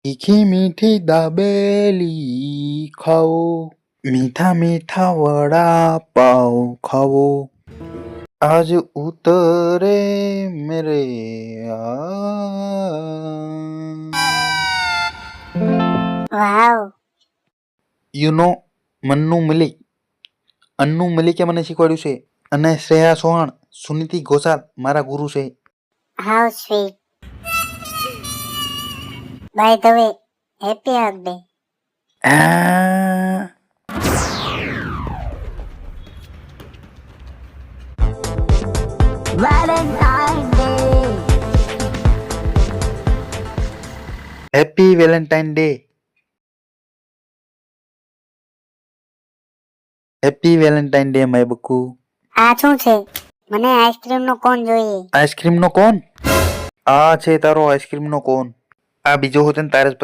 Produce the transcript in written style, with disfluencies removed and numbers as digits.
તીખી મીઠી દાબેલી ખાઓ, મીઠા મીઠા વડા પાવ ખાઓ, આજ ઉતરે મેરે વાવ. યુ નો મન્નુ મલિક, અન્નુ મલિકે મને શીખવાડ્યું છે, અને શ્રેયા ચૌહાણ, સુનીતિ ઘોષાલ મારા ગુરુ છે. How sweet. By the way, happy earth day. આ Valentine day. Happy Valentine day. Happy Valentine day my બકુ. આ શું છે? મને આઈસ્ક્રીમ નો કોન જોઈએ. આઈસ્ક્રીમ નો કોન? આ છે તારો આઈસ્ક્રીમ નો કોન. આ બીજો હોત ને તારે જ